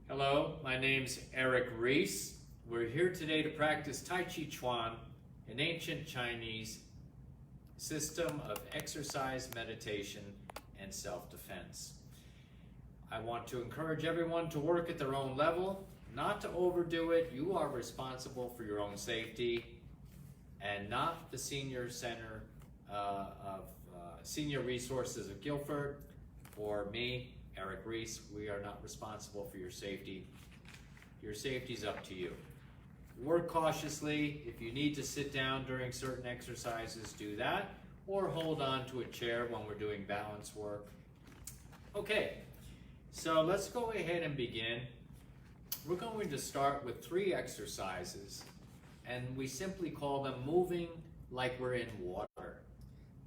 Hello, my name's Eric Reese. We're here today to practice Tai Chi Chuan, an ancient Chinese system of exercise, meditation, and self-defense. I want to encourage everyone to work at their own level, not to overdo it. You are responsible for your own safety, and not the Senior Center of Senior Resources of Guilford or me, Eric Reese. We are not responsible for your safety. Your safety is up to you. Work cautiously. If you need to sit down during certain exercises, do that, or hold on to a chair when we're doing balance work. Okay, so let's go ahead and begin. We're going to start with 3 exercises, and we simply call them moving like we're in water.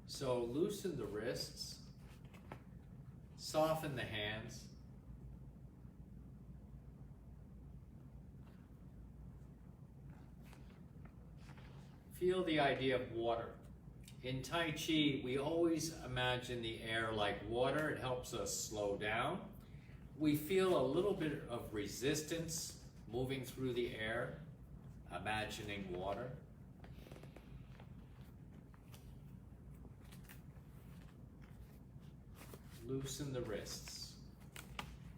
So loosen the wrists, soften the hands, feel the idea of water. In Tai Chi, we always imagine the air like water. It helps us slow down. We feel a little bit of resistance moving through the air, imagining water. Loosen the wrists.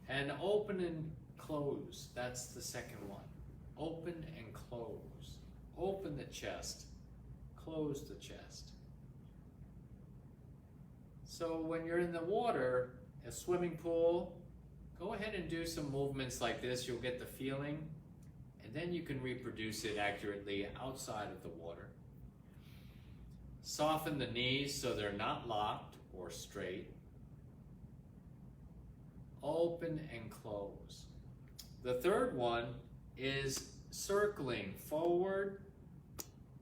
And open and close. That's the second one. Open and close. Open the chest. Close the chest. So when you're in the water, a swimming pool, go ahead and do some movements like this. You'll get the feeling, and then you can reproduce it accurately outside of the water. Soften the knees so they're not locked or straight. Open and close. The third one is circling forward,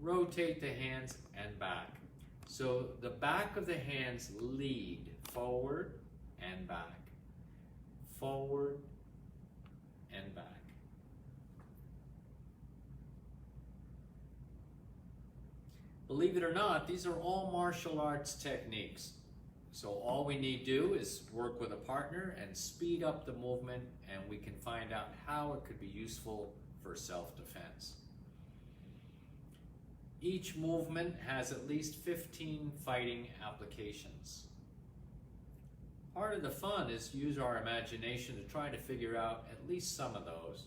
rotate the hands and back. So the back of the hands lead forward and back, forward and back. Believe it or not, these are all martial arts techniques. So all we need to do is work with a partner and speed up the movement, and we can find out how it could be useful for self-defense. Each movement has at least 15 fighting applications. Part of the fun is to use our imagination to try to figure out at least some of those.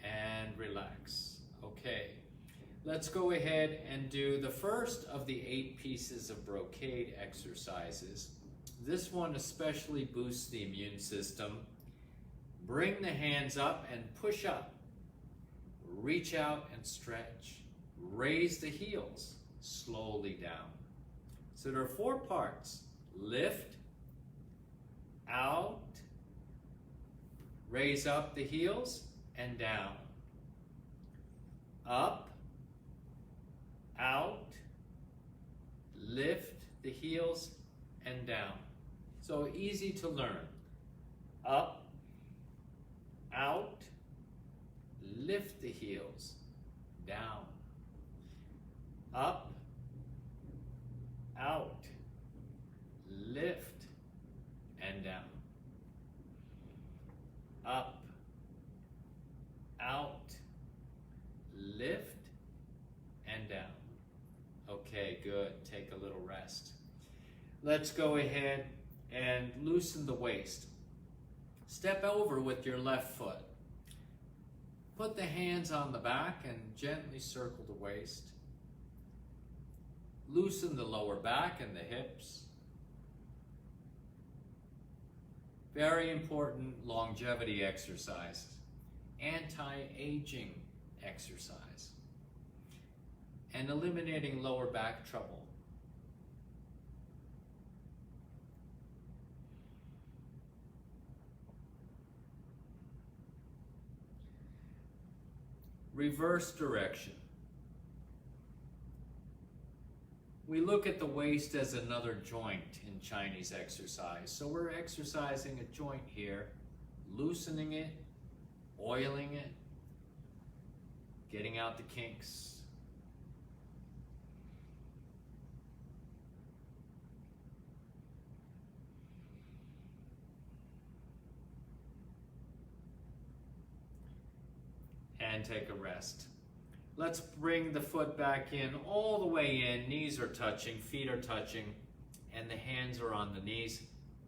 And relax. Okay. Let's go ahead and do the first of the 8 pieces of brocade exercises. This one especially boosts the immune system. Bring the hands up and push up. Reach out and stretch. Raise the heels slowly down. So there are 4 parts. Lift, out, raise up the heels and down. Up, out, lift the heels and down. So easy to learn. Up, out, lift the heels, down. Up, out, lift and down. Up, out, lift and down. Okay, good. Take a little rest. Let's go ahead and loosen the waist. Step over with your left foot. Put the hands on the back and gently circle the waist. Loosen the lower back and the hips. Very important longevity exercise. Anti-aging exercise. And eliminating lower back trouble. Reverse direction. We look at the waist as another joint in Chinese exercise. So we're exercising a joint here, loosening it, oiling it, getting out the kinks. and take a rest. Let's bring the foot back in, all the way in. Knees are touching, feet are touching, and the hands are on the knees.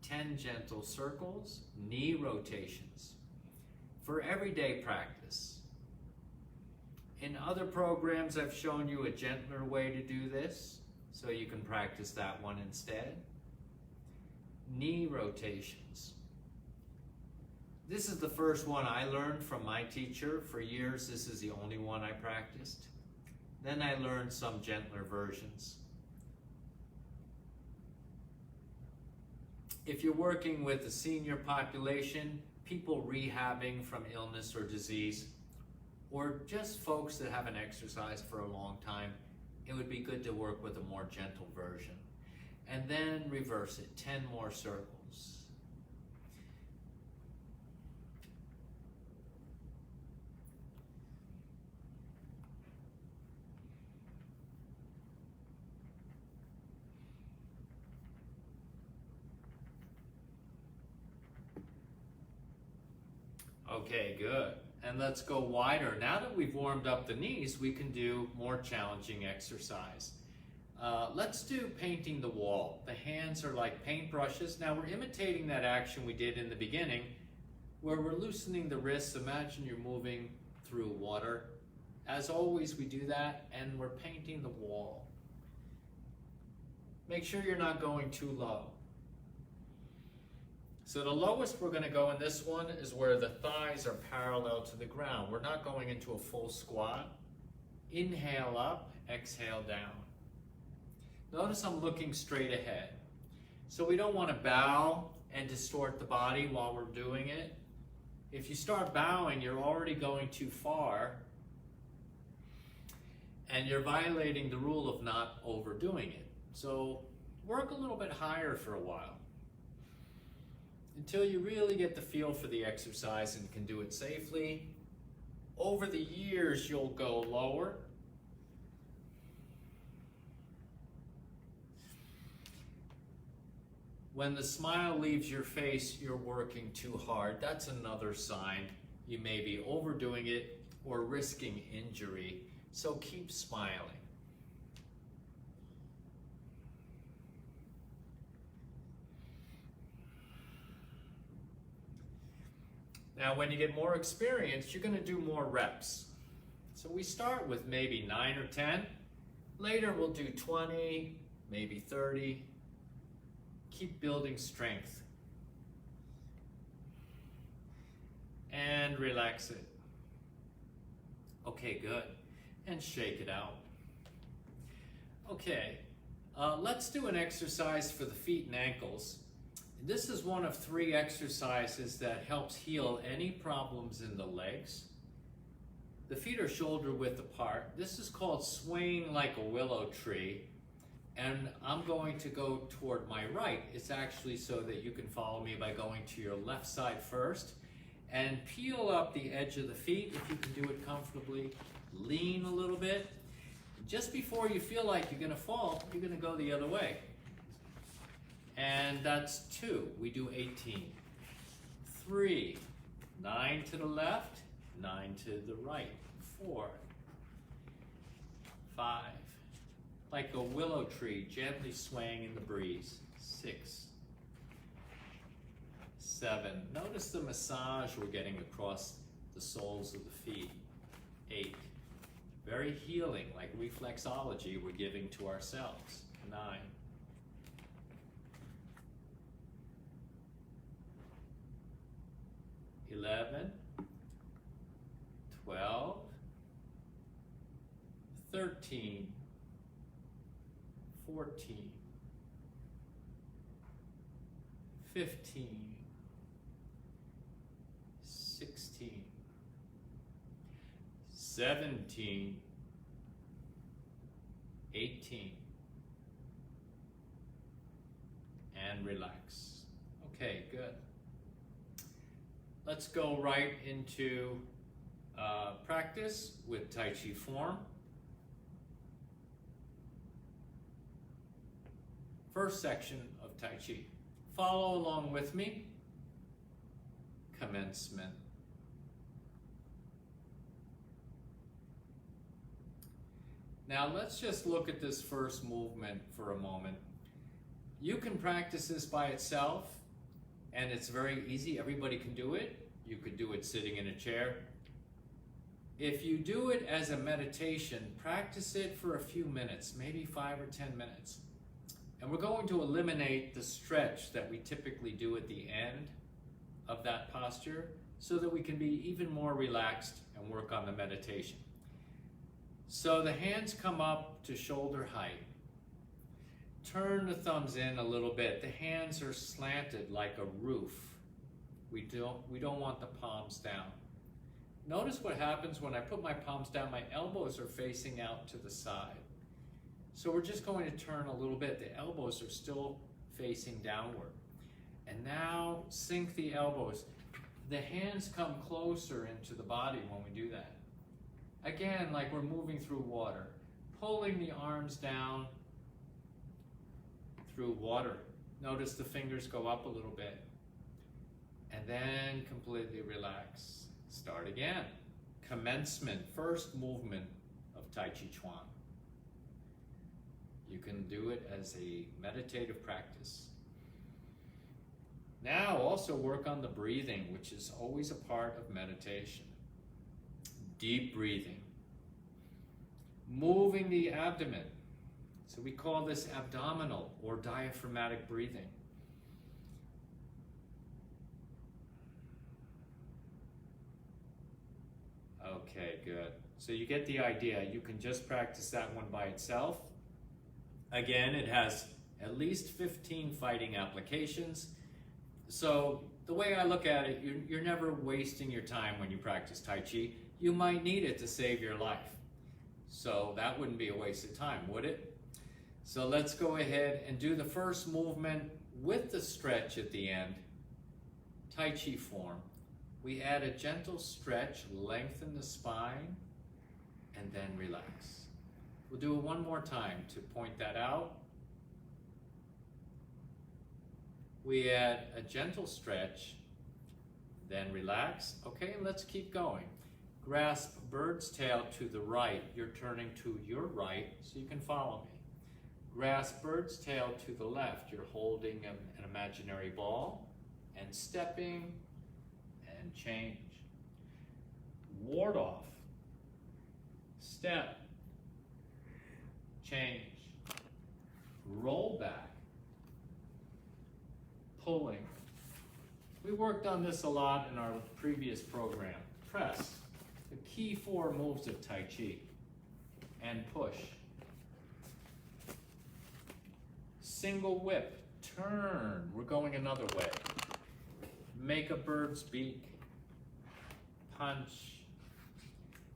10 gentle circles, knee rotations for everyday practice. In other programs, I've shown you a gentler way to do this, so you can practice that one instead. Knee rotations. This is the first one I learned from my teacher. For years, this is the only one I practiced. Then I learned some gentler versions. If you're working with a senior population, people rehabbing from illness or disease, or just folks that haven't exercised for a long time, it would be good to work with a more gentle version. And then reverse it, 10 more circles. Okay, good. And let's go wider. Now that we've warmed up the knees, we can do more challenging exercise. Let's do painting the wall. The hands are like paintbrushes. Now we're imitating that action we did in the beginning, where we're loosening the wrists. Imagine you're moving through water. As always, we do that, and we're painting the wall. Make sure you're not going too low. So the lowest we're going to go in this one is where the thighs are parallel to the ground. We're not going into a full squat. Inhale up, exhale down. Notice I'm looking straight ahead. So we don't want to bow and distort the body while we're doing it. If you start bowing, you're already going too far, and you're violating the rule of not overdoing it. So work a little bit higher for a while, until you really get the feel for the exercise and can do it safely. Over the years, you'll go lower. When the smile leaves your face, you're working too hard. That's another sign you may be overdoing it or risking injury. So keep smiling. Now, when you get more experience, you're going to do more reps. So we start with maybe 9 or 10. Later, we'll do 20, maybe 30. Keep building strength. And relax it. Okay, good. And shake it out. Okay, let's do an exercise for the feet and ankles. This is one of 3 exercises that helps heal any problems in the legs. The feet are shoulder width apart. This is called swaying like a willow tree. And I'm going to go toward my right. It's actually so that you can follow me by going to your left side first. And peel up the edge of the feet if you can do it comfortably. Lean a little bit. Just before you feel like you're going to fall, you're going to go the other way. And that's 2. We do 18. 3. 9 to the left, 9 to the right. 4. 5. Like a willow tree, gently swaying in the breeze. 6. 7. Notice the massage we're getting across the soles of the feet. 8. Very healing, like reflexology we're giving to ourselves. 9. 11, 12, 13, 14, 15, 16, 17, 18, and relax. Okay, good. Let's go right into practice with Tai Chi form. First section of Tai Chi. Follow along with me. Commencement. Now let's just look at this first movement for a moment. You can practice this by itself, and it's very easy. Everybody can do it. You could do it sitting in a chair. If you do it as a meditation, practice it for a few minutes, maybe 5 or 10 minutes. And we're going to eliminate the stretch that we typically do at the end of that posture so that we can be even more relaxed and work on the meditation. So the hands come up to shoulder height. Turn the thumbs in a little bit. The hands are slanted like a roof. We don't want the palms down. Notice what happens when I put my palms down. My elbows are facing out to the side. So we're just going to turn a little bit. The elbows are still facing downward. And now sink the elbows. The hands come closer into the body when we do that. Again, like we're moving through water. Pulling the arms down through water. Notice the fingers go up a little bit. And then completely relax. Start again. Commencement, first movement of Tai Chi Chuan. You can do it as a meditative practice. Now also work on the breathing, which is always a part of meditation. Deep breathing. Moving the abdomen. So we call this abdominal or diaphragmatic breathing. Okay, good. So you get the idea. You can just practice that one by itself. Again, it has at least 15 fighting applications. So the way I look at it, you're never wasting your time when you practice Tai Chi. You might need it to save your life. So that wouldn't be a waste of time, would it? So let's go ahead and do the first movement with the stretch at the end, Tai Chi form. We add a gentle stretch, lengthen the spine, and then relax. We'll do it one more time to point that out. We add a gentle stretch, then relax. Okay, let's keep going. Grasp bird's tail to the right. You're turning to your right so you can follow me. Grasp bird's tail to the left. You're holding an imaginary ball and stepping and change. Ward off. Step. Change. Roll back. Pulling. We worked on this a lot in our previous program. Press. The key 4 moves of Tai Chi. And push. Single whip. Turn. We're going another way. Make a bird's beak. Punch.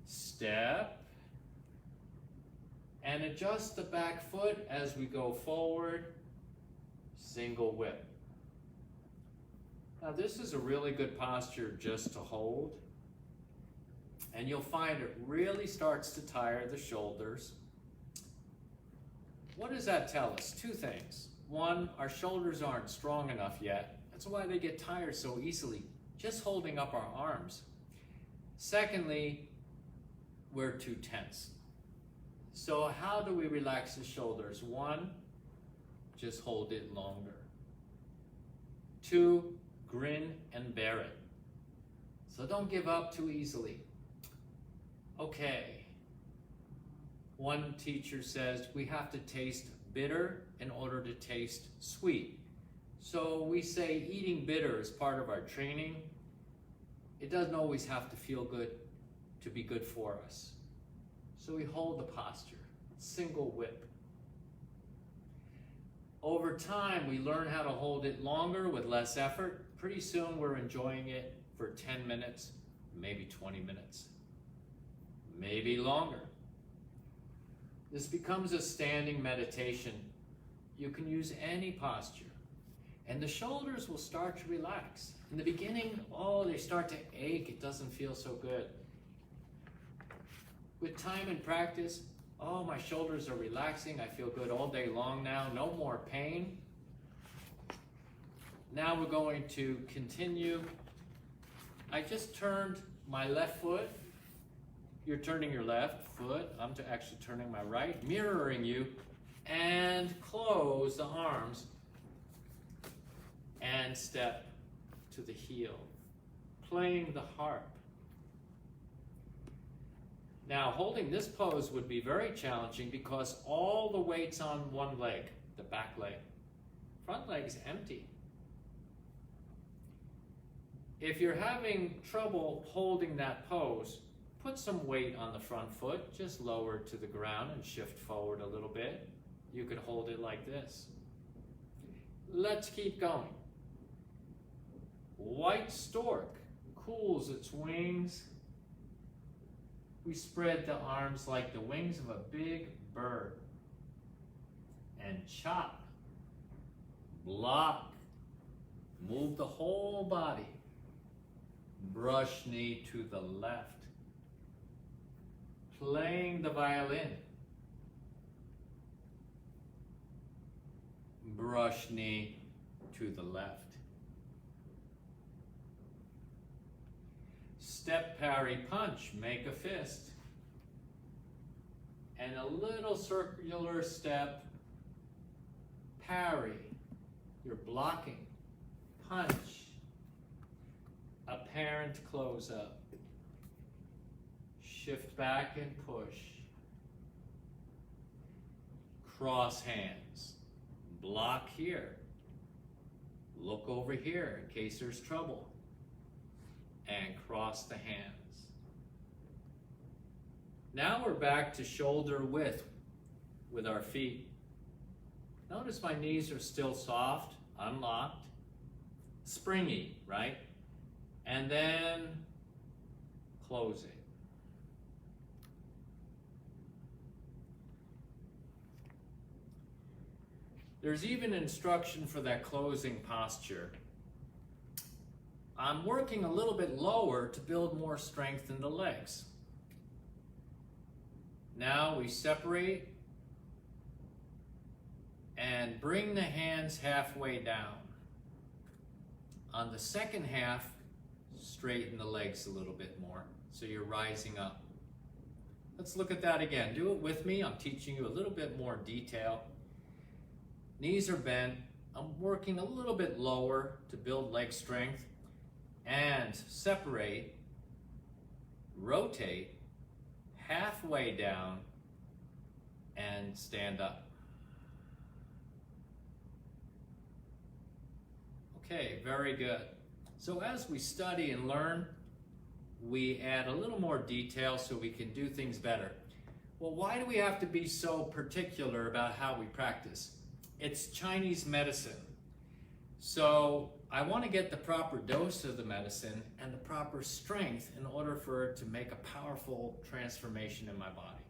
Step. And adjust the back foot as we go forward. Single whip. Now this is a really good posture just to hold. And you'll find it really starts to tire the shoulders. What does that tell us? 2 things. 1, our shoulders aren't strong enough yet. That's why they get tired so easily, just holding up our arms. Secondly, we're too tense. So how do we relax the shoulders? 1, just hold it longer. 2, grin and bear it. So don't give up too easily. Okay. One teacher says we have to taste bitter in order to taste sweet. So we say eating bitter is part of our training. It doesn't always have to feel good to be good for us. So we hold the posture, single whip. Over time, we learn how to hold it longer with less effort. Pretty soon we're enjoying it for 10 minutes, maybe 20 minutes, maybe longer. This becomes a standing meditation. You can use any posture. And the shoulders will start to relax. In the beginning, they start to ache. It doesn't feel so good. With time and practice, my shoulders are relaxing. I feel good all day long now. No more pain. Now we're going to continue. I just turned my left foot You're turning your left foot. I'm actually turning my right, mirroring you, and close the arms and step to the heel, playing the harp. Now, holding this pose would be very challenging because all the weight's on one leg, the back leg. Front leg is empty. If you're having trouble holding that pose, put some weight on the front foot, just lower it to the ground and shift forward a little bit. You could hold it like this. Let's keep going. White stork cools its wings. We spread the arms like the wings of a big bird. And chop, block, move the whole body. Brush knee to the left. Playing the violin. Brush knee to the left. Step parry punch, make a fist. And a little circular step, parry. You're blocking, punch. Apparent close up. Shift back and push. Cross hands. Block here. Look over here in case there's trouble. And cross the hands. Now we're back to shoulder width with our feet. Notice my knees are still soft, unlocked, springy, right? And then closing. There's even instruction for that closing posture. I'm working a little bit lower to build more strength in the legs. Now we separate and bring the hands halfway down. On the second half, straighten the legs a little bit more so you're rising up. Let's look at that again. Do it with me. I'm teaching you a little bit more detail. Knees are bent. I'm working a little bit lower to build leg strength. And separate, rotate, halfway down, and stand up. Okay, very good. So as we study and learn, we add a little more detail so we can do things better. Well, why do we have to be so particular about how we practice? It's Chinese medicine. So I want to get the proper dose of the medicine and the proper strength in order for it to make a powerful transformation in my body.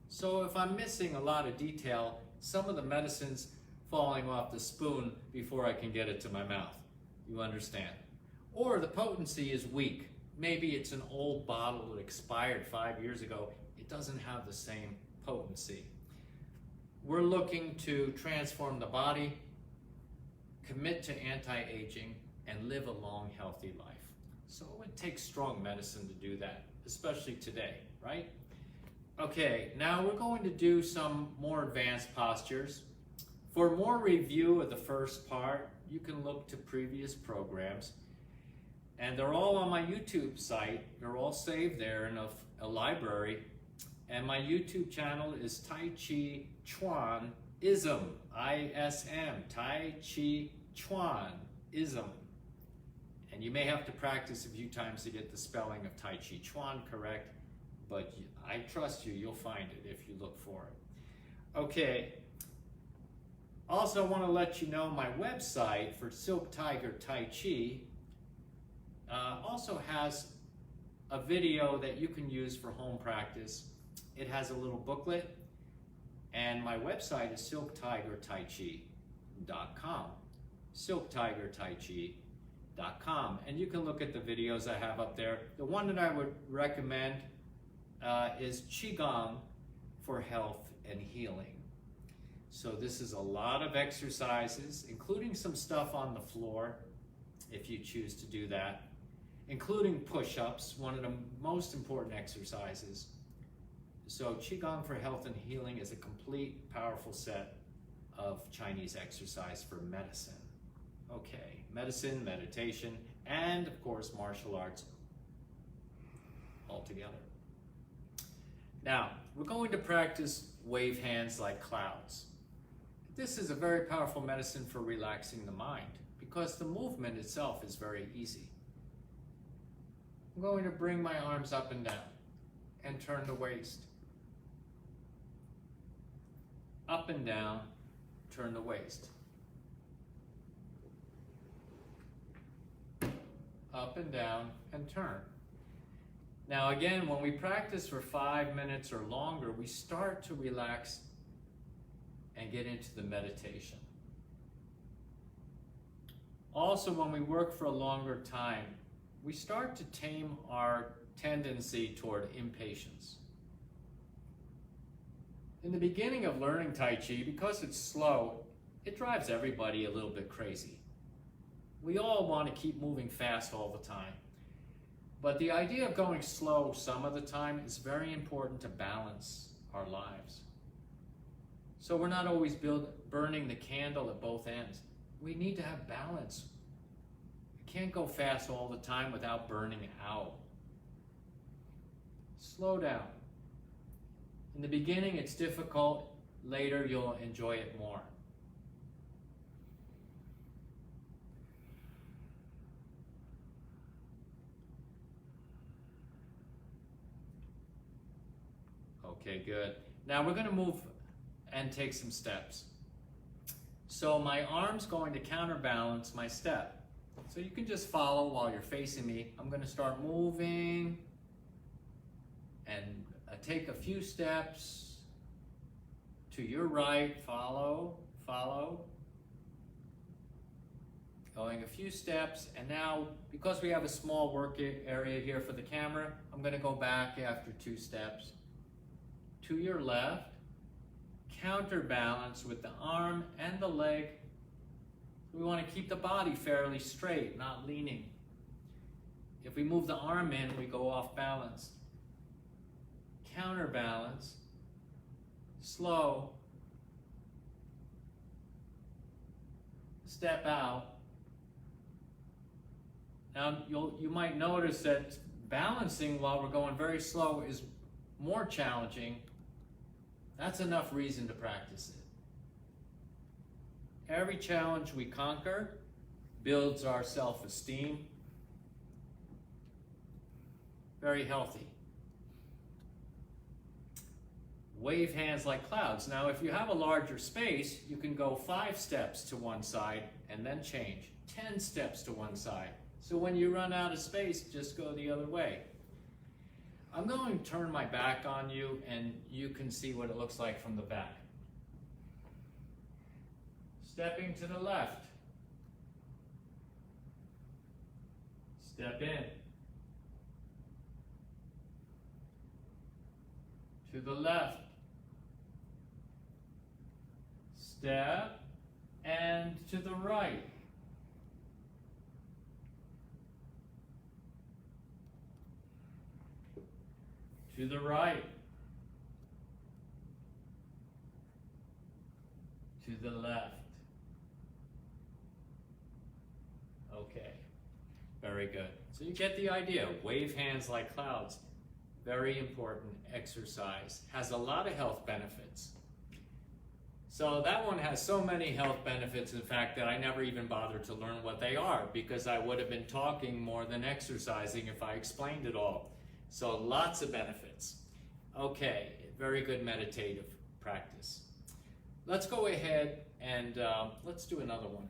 So if I'm missing a lot of detail, some of the medicine's falling off the spoon before I can get it to my mouth. You understand? Or the potency is weak. Maybe it's an old bottle that expired 5 years ago. It doesn't have the same potency. We're looking to transform the body, commit to anti-aging, and live a long, healthy life. So it takes strong medicine to do that, especially today, right? Okay, now we're going to do some more advanced postures. For more review of the first part, you can look to previous programs, and they're all on my YouTube site. They're all saved there in a library, and my YouTube channel is Tai Chi Chuan Ism, I-S-M, Tai Chi Chuan Ism. And you may have to practice a few times to get the spelling of Tai Chi Chuan correct, but I trust you, you'll find it if you look for it. Okay, also I want to let you know my website for Silk Tiger Tai Chi also has a video that you can use for home practice. It has a little booklet, and my website is silktigertaichi.com. silktigertaichi.com, and you can look at the videos I have up there. The one that I would recommend is Qigong for health and healing. So this is a lot of exercises, including some stuff on the floor, if you choose to do that. including push-ups, one of the most important exercises. So Qigong for Health and Healing is a complete, powerful set of Chinese exercise for medicine. Okay, medicine, meditation, and of course martial arts all together. Now, we're going to practice wave hands like clouds. This is a very powerful medicine for relaxing the mind because the movement itself is very easy. I'm going to bring my arms up and down and turn the waist. Up and down, turn the waist. Up and down and turn. Now again, when we practice for 5 minutes or longer, we start to relax and get into the meditation. Also, when we work for a longer time, we start to tame our tendency toward impatience. In the beginning of learning Tai Chi, because it's slow, it drives everybody a little bit crazy. We all want to keep moving fast all the time. But the idea of going slow some of the time is very important to balance our lives. So we're not always burning the candle at both ends. We need to have balance. We can't go fast all the time without burning out. Slow down. In the beginning, it's difficult. Later, you'll enjoy it more. Okay, good. Now we're going to move and take some steps. So my arm's going to counterbalance my step. So you can just follow while you're facing me. I'm going to start moving and take a few steps to your right. Follow, follow. Going a few steps, and now because we have a small work area here for the camera, I'm going to go back after 2 steps. To your left, counterbalance with the arm and the leg. We want to keep the body fairly straight, not leaning. If we move the arm in, we go off balance. Counterbalance, slow, step out. Now you might notice that balancing while we're going very slow is more challenging. That's enough reason to practice it. Every challenge we conquer builds our self-esteem. Very healthy. Wave hands like clouds. Now, if you have a larger space, you can go 5 steps to one side and then change. 10 steps to one side. So when you run out of space, just go the other way. I'm going to turn my back on you and you can see what it looks like from the back. Stepping to the left. Step in. To the left. Step and to the right. To the right. To the left. Okay, very good. So you get the idea. Wave hands like clouds. Very important exercise. Has a lot of health benefits. So that one has so many health benefits, in fact, that I never even bothered to learn what they are because I would have been talking more than exercising if I explained it all. So lots of benefits. Okay, very good meditative practice. Let's go ahead and let's do another one.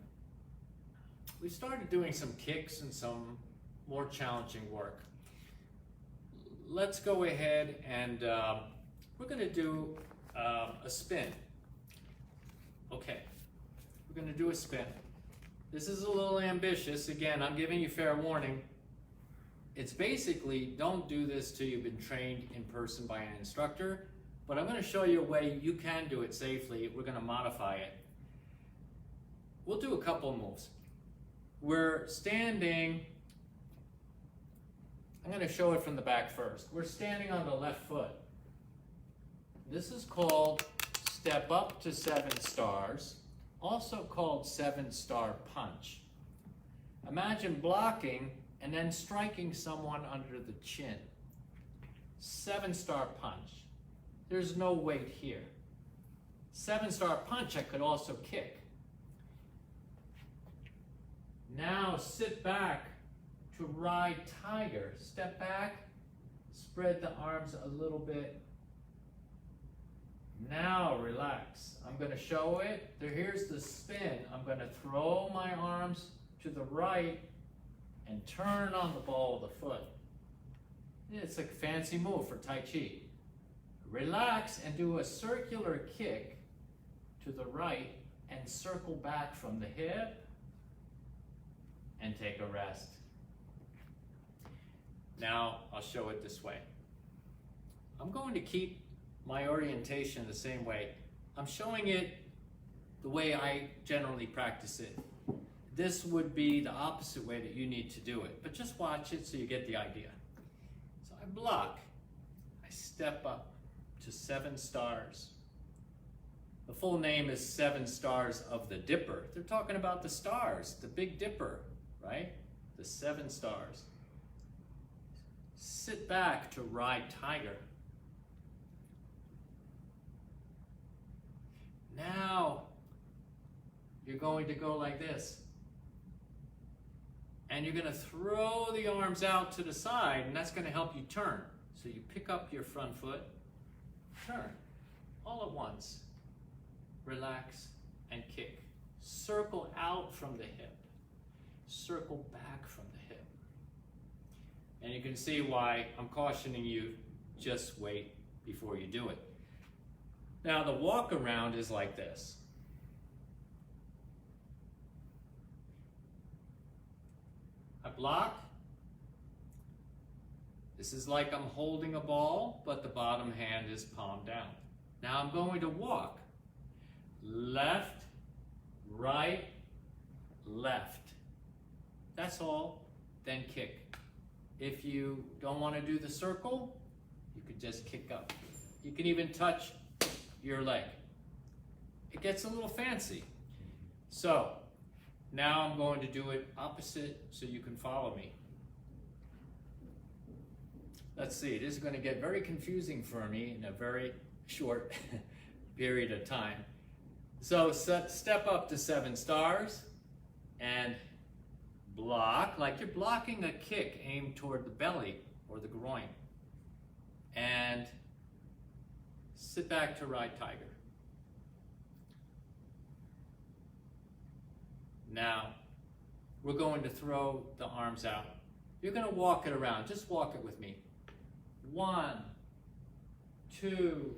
We started doing some kicks and some more challenging work. Let's go ahead and we're going to do a spin. Okay, we're going to do a spin. This is a little ambitious. Again, I'm giving you fair warning. It's basically, don't do this till you've been trained in person by an instructor, but I'm going to show you a way you can do it safely. We're going to modify it. We'll do a couple moves. We're standing I'm going to show it from the back first. We're standing on the left foot. This is called step up to 7 stars, also called 7-star punch. Imagine blocking and then striking someone under the chin. 7-star punch. There's no weight here. 7-star punch, I could also kick. Now sit back to ride tiger. Step back, spread the arms a little bit. Now relax. I'm going to show it. Here's the spin. I'm going to throw my arms to the right and turn on the ball of the foot. It's a fancy move for Tai Chi. Relax and do a circular kick to the right and circle back from the hip and take a rest. Now I'll show it this way. I'm going to keep my orientation the same way. I'm showing it the way I generally practice it. This would be the opposite way that you need to do it, but just watch it so you get the idea. So I block, I step up to 7 stars. The full name is 7 stars of the Dipper. They're talking about the stars, the Big Dipper, right? The 7 stars. Sit back to ride tiger. Now, you're going to go like this. And you're going to throw the arms out to the side, and that's going to help you turn. So you pick up your front foot, turn, all at once. Relax and kick. Circle out from the hip. Circle back from the hip. And you can see why I'm cautioning you, just wait before you do it. Now the walk around is like this. I block. This is like I'm holding a ball, but the bottom hand is palm down. Now I'm going to walk. Left, right, left. That's all. Then kick. If you don't want to do the circle, you could just kick up. You can even touch your leg. It gets a little fancy. So now I'm going to do it opposite so you can follow me. Let's see, this is going to get very confusing for me in a very short period of time. So step up to 7 stars and block like you're blocking a kick aimed toward the belly or the groin. And sit back to ride tiger. Now, we're going to throw the arms out. You're going to walk it around. Just walk it with me. 1, 2,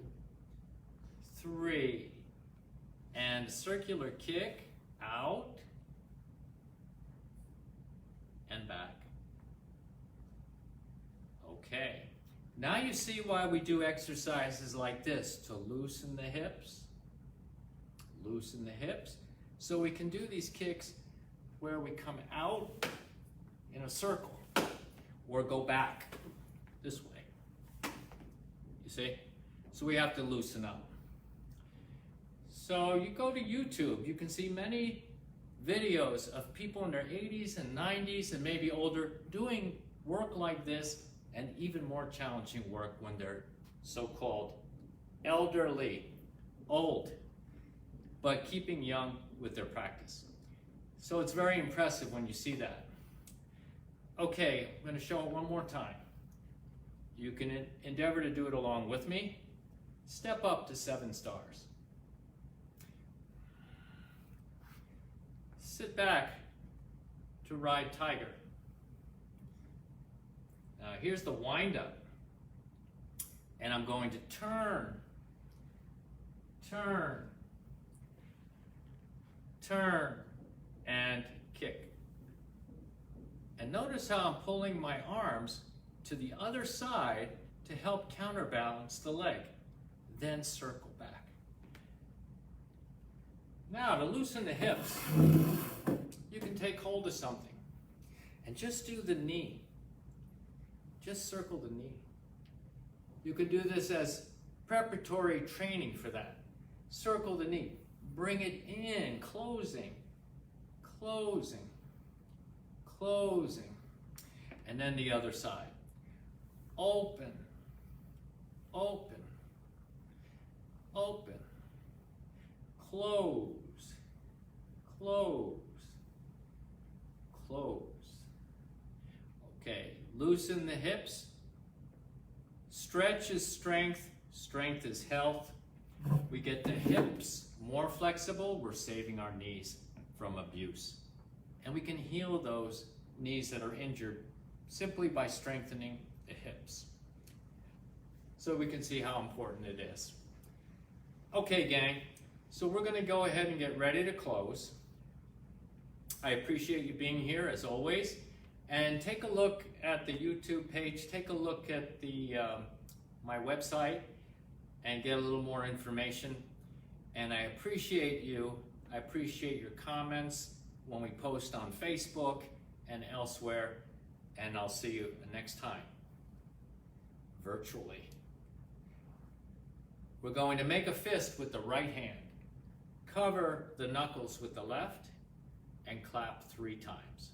3. And circular kick out and back. Okay. Now you see why we do exercises like this, to loosen the hips. Loosen the hips. So we can do these kicks where we come out in a circle or go back this way. You see? So we have to loosen up. So you go to YouTube, you can see many videos of people in their 80s and 90s and maybe older doing work like this, and even more challenging work when they're so-called elderly, old, but keeping young with their practice. So it's very impressive when you see that. Okay, I'm going to show it one more time. You can endeavor to do it along with me. Step up to 7 stars. Sit back to ride tiger. Now here's the wind up. And I'm going to turn, turn, turn, and kick. And notice how I'm pulling my arms to the other side to help counterbalance the leg. Then circle back. Now to loosen the hips, you can take hold of something and just do the knee. just circle the knee. You could do this as preparatory training for that. Circle the knee. Bring it in, closing, closing, closing. And then the other side. Open, open, open, close, close, close. Okay, loosen the hips. Stretch is strength, strength is health. We get the hips more flexible, we're saving our knees from abuse. And we can heal those knees that are injured simply by strengthening the hips. So we can see how important it is. Okay, gang, so we're gonna go ahead and get ready to close. I appreciate you being here as always. And take a look at the YouTube page, take a look at the my website and get a little more information. And I appreciate you. I appreciate your comments when we post on Facebook and elsewhere. And I'll see you next time, virtually. We're going to make a fist with the right hand. Cover the knuckles with the left and clap 3 times.